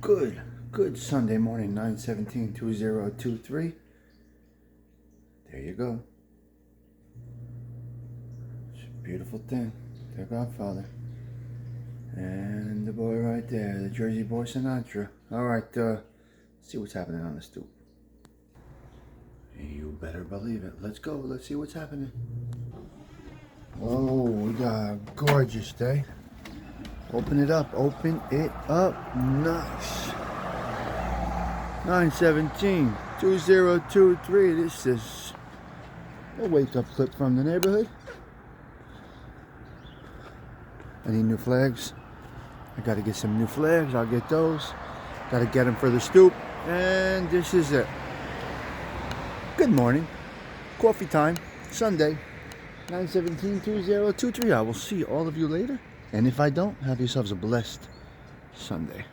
Good Sunday morning, 9/17/2023. There you go. It's a beautiful thing. Their Godfather. And the boy right there, the Jersey boy Sinatra. Alright, let's see what's happening on the stoop. You better believe it. Let's go. Let's see what's happening. Oh, we got a gorgeous day. Open it up. Open it up. Nice. 9/17/2023. This is a wake-up clip from the neighborhood. I need new flags. I got to get some new flags. I'll get those. Got to get them for the stoop. And this is it. Good morning. Coffee time. Sunday. 9/17/2023. I will see all of you later. And if I don't, have yourselves a blessed Sunday.